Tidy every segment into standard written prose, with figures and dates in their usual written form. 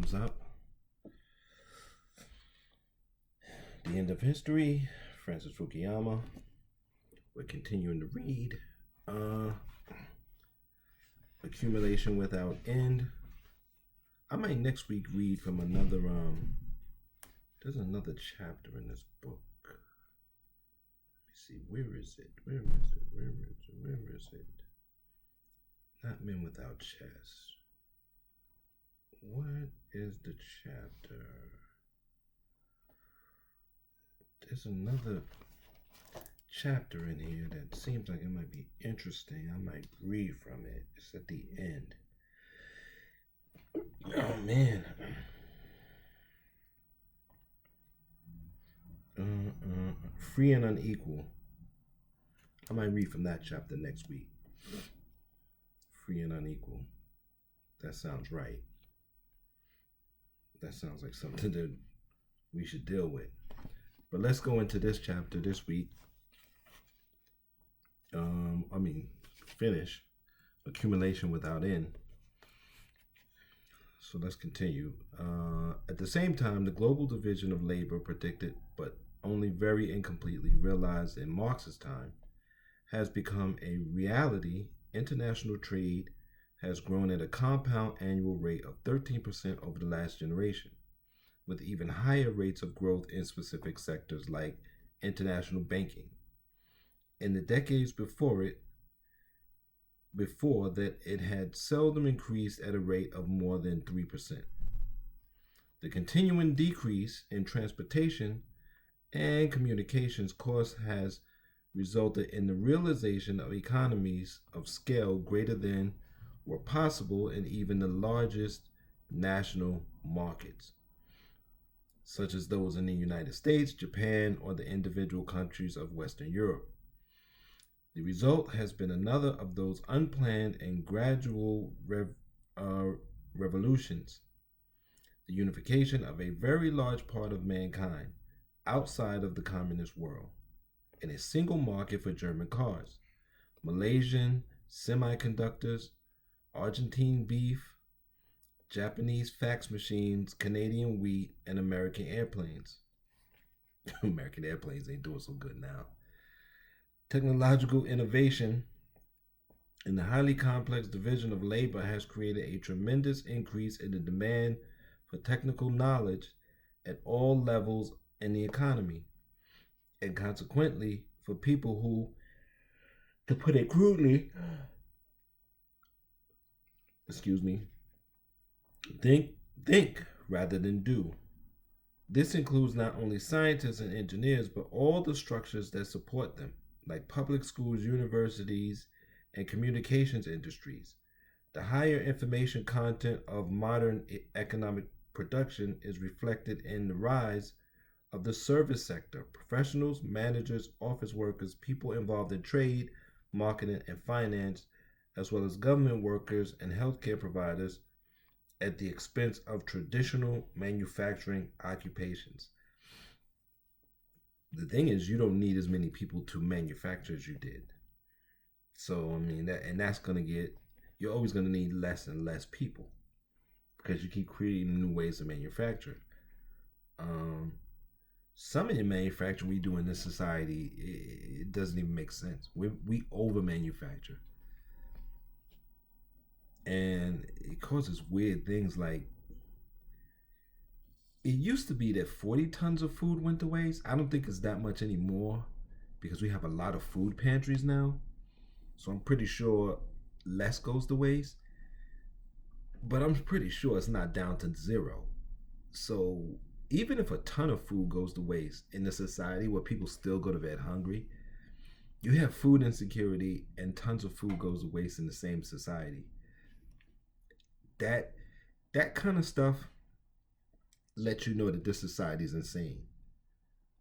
comes up. The End of History, Francis Fukuyama. We're continuing to read. Accumulation Without End. I might next week read from another. There's another chapter in this book. Let me see. Where is it? Where is it? Not Men Without Chess. What is the chapter? There's another chapter in here that seems like it might be interesting. I might read from it. It's at the end. Oh man. Free and Unequal. I might read from that chapter next week. Free and Unequal. That sounds right. That sounds like something that we should deal with. But let's go into this chapter this week. Finish Accumulation Without End. So let's continue. At the same time, the global division of labor predicted but only very incompletely realized in Marx's time has become a reality. International trade has grown at a compound annual rate of 13% over the last generation, with even higher rates of growth in specific sectors like international banking. In the decades before that, it had seldom increased at a rate of more than 3%. The continuing decrease in transportation and communications costs has resulted in the realization of economies of scale greater than were possible in even the largest national markets, such as those in the United States, Japan, or the individual countries of Western Europe. The result has been another of those unplanned and gradual revolutions, the unification of a very large part of mankind outside of the communist world in a single market for German cars, Malaysian semiconductors, Argentine beef, Japanese fax machines, Canadian wheat, and American airplanes. American airplanes ain't doing so good now. Technological innovation in the highly complex division of labor has created a tremendous increase in the demand for technical knowledge at all levels in the economy, and consequently for people who, to put it crudely, think rather than do. This includes not only scientists and engineers, but all the structures that support them, like public schools, universities, and communications industries. The higher information content of modern economic production is reflected in the rise of the service sector. Professionals, managers, office workers, people involved in trade, marketing, and finance, as well as government workers and healthcare providers, at the expense of traditional manufacturing occupations. The thing is, you don't need as many people to manufacture as you did. So, that's going to you're always going to need less and less people because you keep creating new ways to manufacture. Some of the manufacturing we do in this society, it doesn't even make sense. We over manufacture. And it causes weird things like, it used to be that 40 tons of food went to waste. I don't think it's that much anymore because we have a lot of food pantries now. So I'm pretty sure less goes to waste. But I'm pretty sure it's not down to zero. So even if a ton of food goes to waste in a society where people still go to bed hungry, you have food insecurity and tons of food goes to waste in the same society. That kind of stuff lets you know that this society is insane.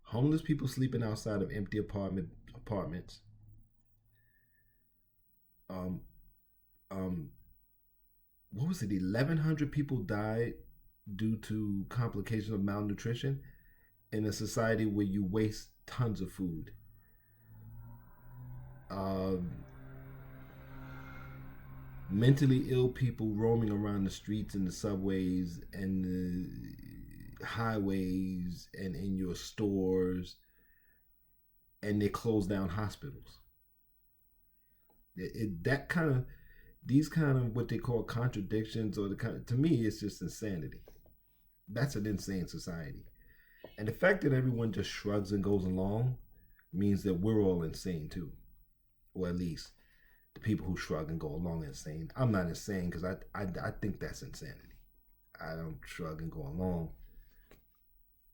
Homeless people sleeping outside of empty apartments. What was it? 1,100 people died due to complications of malnutrition in a society where you waste tons of food. mentally ill people roaming around the streets and the subways and the highways and in your stores, and they close down hospitals. That kind of, these kind of what they call contradictions, or the kind, to me, it's just insanity. That's an insane society. And the fact that everyone just shrugs and goes along means that we're all insane too, or at least the people who shrug and go along are insane. I'm not insane because I think that's insanity. I don't shrug and go along.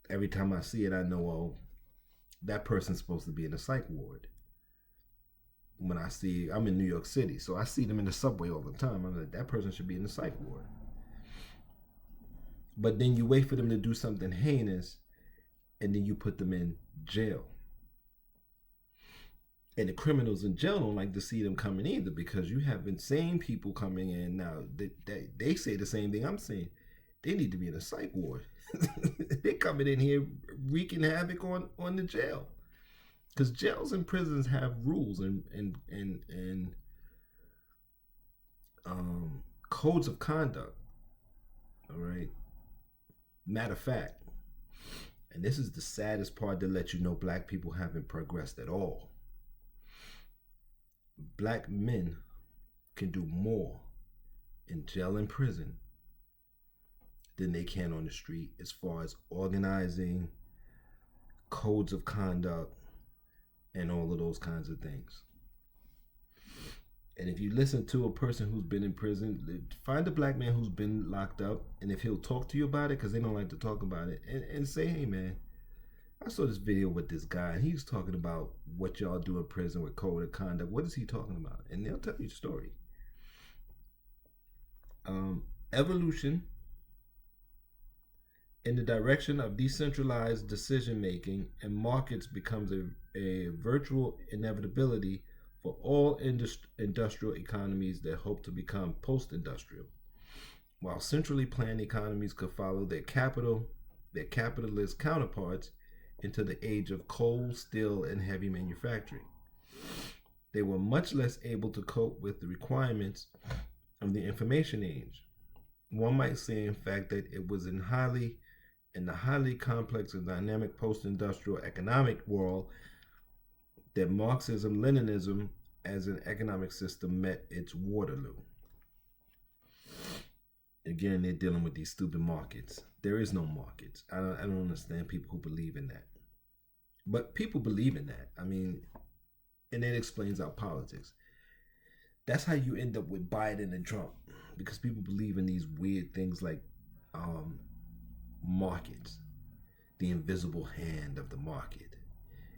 Every time I see it, I know, oh, that person's supposed to be in the psych ward. When I see, I'm in New York City, so I see them in the subway all the time. I'm like, that person should be in the psych ward. But then you wait for them to do something heinous, and then you put them in jail. And the criminals in jail don't like to see them coming either, because you have insane people coming in now. They say the same thing I'm saying. They need to be in a psych ward. They're coming in here wreaking havoc on the jail, because jails and prisons have rules and codes of conduct. All right. Matter of fact, and this is the saddest part to let you know, black people haven't progressed at all. Black men can do more in jail and prison than they can on the street, as far as organizing, codes of conduct, and all of those kinds of things. And if you listen to a person who's been in prison, find a black man who's been locked up, and if he'll talk to you about it, because they don't like to talk about it, and say, hey man, I saw this video with this guy, and he's talking about what y'all do in prison with code of conduct. What is he talking about? And they'll tell you the story. Evolution in the direction of decentralized decision making and markets becomes a virtual inevitability for all industrial economies that hope to become post-industrial. While centrally planned economies could follow their capitalist counterparts into the age of coal, steel, and heavy manufacturing, they were much less able to cope with the requirements of the information age. One might say, in fact, that it was in the highly complex and dynamic post-industrial economic world that Marxism-Leninism as an economic system met its Waterloo. Again, they're dealing with these stupid markets. There is no markets. I don't understand people who believe in that. But people believe in that. I mean, and it explains our politics. That's how you end up with Biden and Trump, because people believe in these weird things like markets, the invisible hand of the market.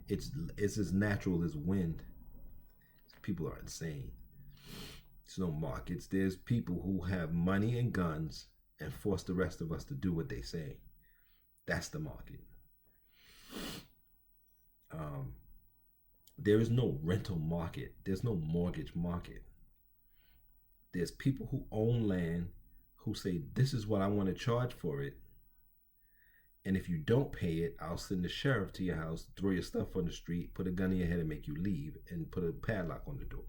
It's as natural as wind. People are insane. There's no markets. There's people who have money and guns and force the rest of us to do what they say. That's the market. There is no rental market. There's no mortgage market. There's people who own land who say, this is what I want to charge for it. And if you don't pay it, I'll send the sheriff to your house, throw your stuff on the street, put a gun in your head and make you leave, and put a padlock on the door.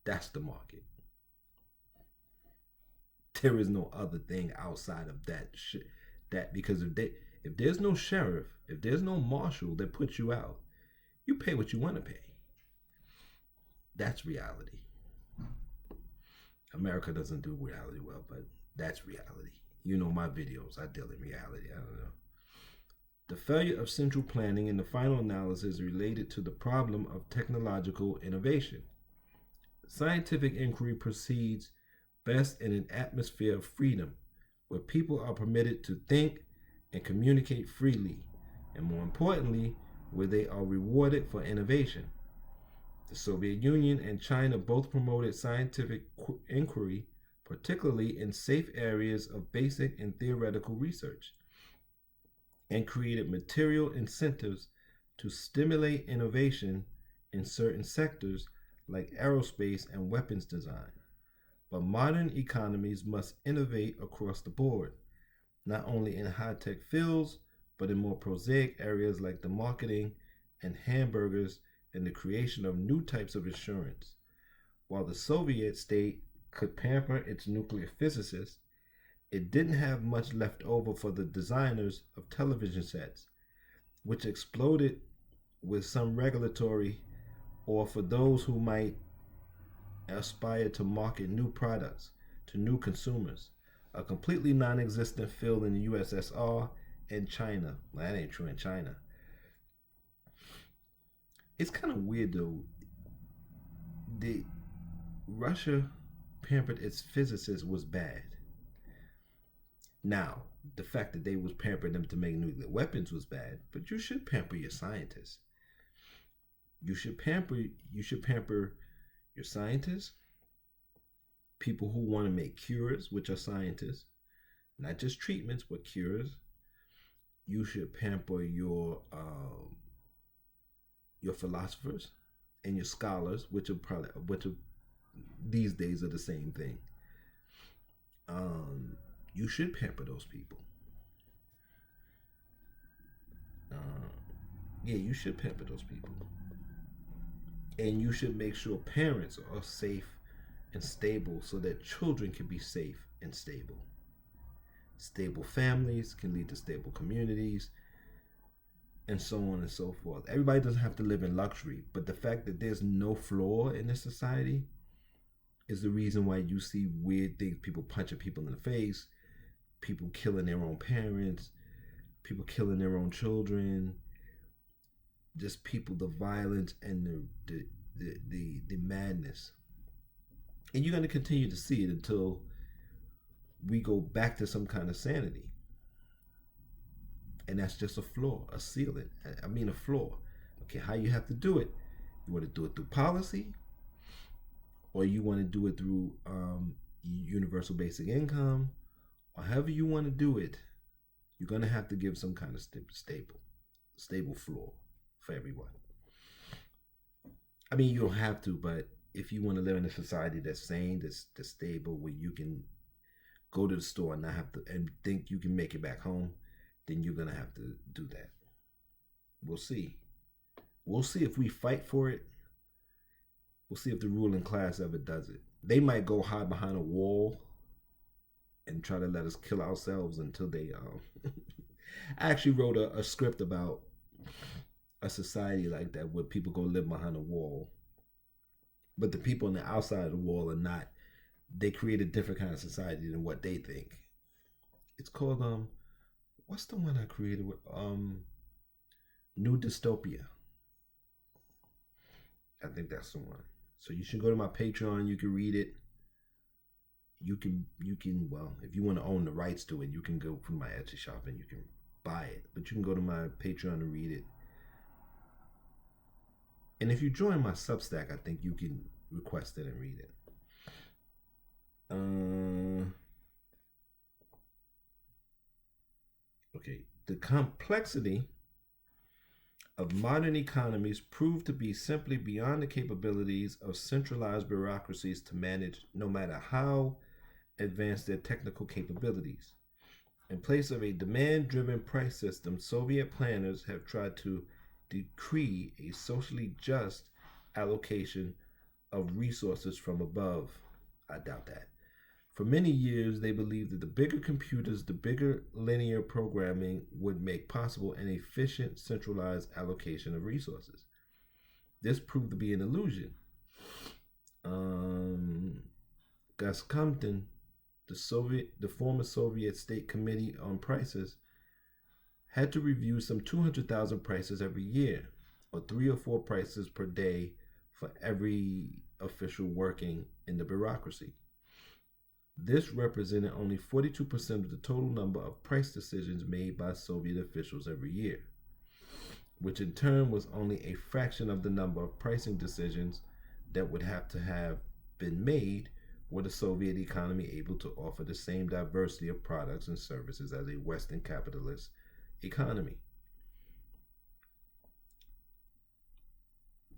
That's the market. There is no other thing outside of that shit. Because if there's no sheriff, if there's no marshal that puts you out, you pay what you want to pay. That's reality. America doesn't do reality well, but that's reality. You know my videos, I deal in reality. I don't know. The failure of central planning in the final analysis is related to the problem of technological innovation. Scientific inquiry proceeds best in an atmosphere of freedom, where people are permitted to think and communicate freely, and more importantly, where they are rewarded for innovation. The Soviet Union and China both promoted scientific inquiry, particularly in safe areas of basic and theoretical research, and created material incentives to stimulate innovation in certain sectors like aerospace and weapons design. But modern economies must innovate across the board, not only in high-tech fields, but in more prosaic areas like the marketing and hamburgers and the creation of new types of insurance. While the Soviet state could pamper its nuclear physicists, it didn't have much left over for the designers of television sets, which exploded with some regulatory, or for those who might aspire to market new products to new consumers. A completely non existent field in the USSR and China. Well, that ain't true in China. It's kind of weird though. The Russia pampered its physicists was bad. Now, the fact that they was pampering them to make nuclear weapons was bad, but you should pamper your scientists. You should pamper your scientists, people who want to make cures, which are scientists, not just treatments but cures. You should pamper your philosophers and your scholars, which are these days are the same thing. You should pamper those people. Uh, yeah, you should pamper those people, and you should make sure parents are safe and stable so that children can be safe and stable. Stable families can lead to stable communities, and so on and so forth. Everybody doesn't have to live in luxury, but the fact that there's no flaw in this society is the reason why you see weird things, people punching people in the face, people killing their own parents, people killing their own children, just people, the violence and the madness. And you're going to continue to see it until we go back to some kind of sanity. And that's just a flaw, a ceiling. I mean, a flaw. Okay, how you have to do it? You want to do it through policy, or you want to do it through universal basic income, or however you want to do it. You're going to have to give some kind of stable floor for everyone. I mean, you don't have to, but if you want to live in a society that's sane, that's stable, where you can go to the store and not have to and think you can make it back home, then you're gonna have to do that. We'll see. We'll see if we fight for it. We'll see if the ruling class ever does it. They might go hide behind a wall and try to let us kill ourselves until they. I actually wrote a script about a society like that where people go live behind a wall, but the people on the outside of the wall are not. They create a different kind of society than what they think. It's called what's the one I created with New Dystopia. I think that's the one. So you should go to my Patreon. You can read it. You can well, if you want to own the rights to it, you can go from my Etsy shop and you can buy it. But you can go to my Patreon and read it. And if you join my Substack, I think you can request it and read it. Okay, the complexity of modern economies proved to be simply beyond the capabilities of centralized bureaucracies to manage, no matter how advanced their technical capabilities. In place of a demand-driven price system, Soviet planners have tried to decree a socially just allocation of resources from above. I doubt that. For many years, they believed that the bigger computers, the bigger linear programming would make possible an efficient, centralized allocation of resources. This proved to be an illusion. Gazkomneft, the former Soviet State Committee on Prices, had to review some 200,000 prices every year, or 3 or 4 prices per day for every official working in the bureaucracy. This represented only 42% of the total number of price decisions made by Soviet officials every year, which in turn was only a fraction of the number of pricing decisions that would have been made were the Soviet economy able to offer the same diversity of products and services as a Western capitalist economy.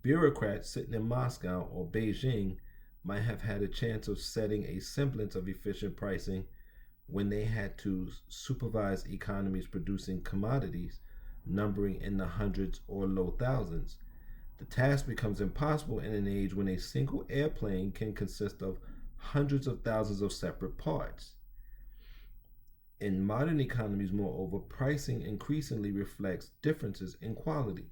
Bureaucrats sitting in Moscow or Beijing might have had a chance of setting a semblance of efficient pricing when they had to supervise economies producing commodities numbering in the hundreds or low thousands. The task becomes impossible in an age when a single airplane can consist of hundreds of thousands of separate parts. In modern economies, moreover, pricing increasingly reflects differences in quality.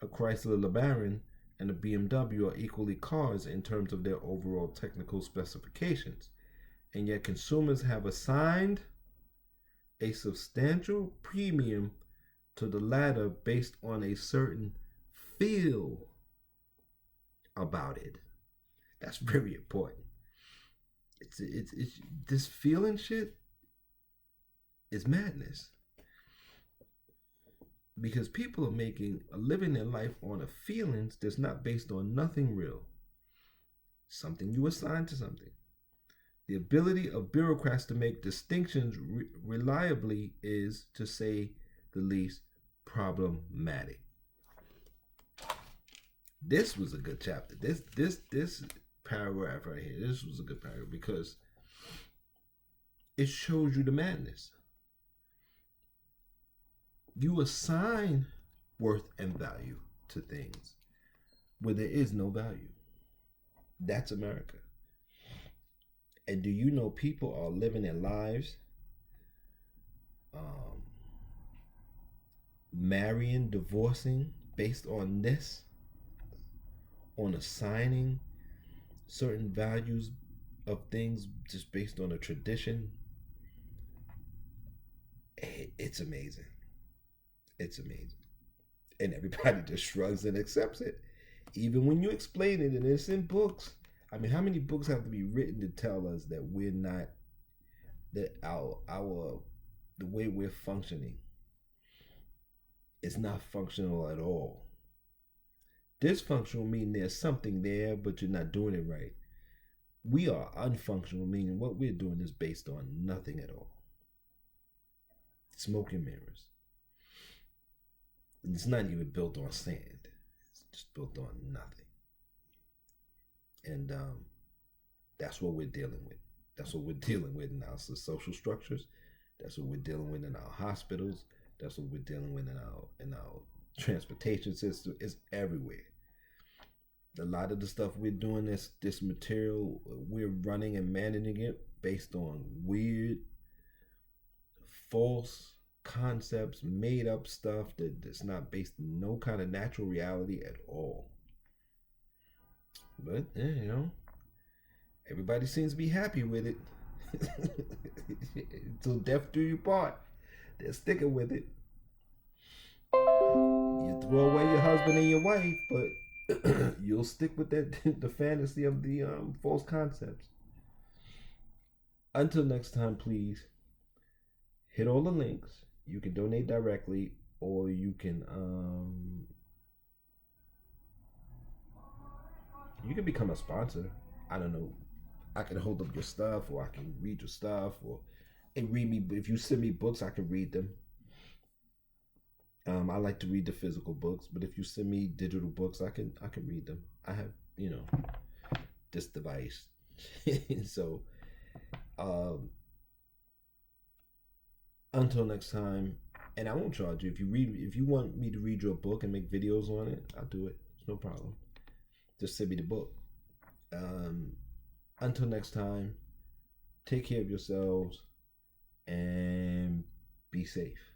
A Chrysler LeBaron and a BMW are equally cars in terms of their overall technical specifications, and yet consumers have assigned a substantial premium to the latter based on a certain feel about it. That's very important. It's this feeling shit is madness, because people are living their life on a feelings that's not based on nothing real. Something you assign to something. The ability of bureaucrats to make distinctions reliably is, to say the least, problematic. This was a good chapter. This paragraph right here. This was a good paragraph because it shows you the madness. You assign worth and value to things where there is no value. That's America. And do you know people are living their lives marrying, divorcing based on this, on assigning certain values of things just based on a tradition? It's amazing. It's amazing. And everybody just shrugs and accepts it. Even when you explain it and it's in books. I mean, how many books have to be written to tell us that we're not, that the way we're functioning is not functional at all? Dysfunctional meaning there's something there, but you're not doing it right. We are unfunctional, meaning what we're doing is based on nothing at all. Smoke and mirrors. And it's not even built on sand. It's just built on nothing. And that's what we're dealing with. That's what we're dealing with in our social structures. That's what we're dealing with in our hospitals. That's what we're dealing with in our transportation system. It's everywhere. A lot of the stuff we're doing, this material, we're running and managing it based on weird, false concepts, made up stuff that's not based in no kind of natural reality at all. But everybody seems to be happy with it. Until death do you part. They're sticking with it. You throw away your husband and your wife, but you'll stick with the fantasy of the false concepts. Until next time, please hit all the links. You can donate directly, or you can become a sponsor. I don't know. I can hold up your stuff, or I can read your stuff, and read me. If you send me books, I can read them. I like to read the physical books, but if you send me digital books, I can read them. I have this device, so until next time, and I won't charge you if you want me to read your book and make videos on it. I'll do it. It's no problem. Just send me the book. Until next time, take care of yourselves and be safe.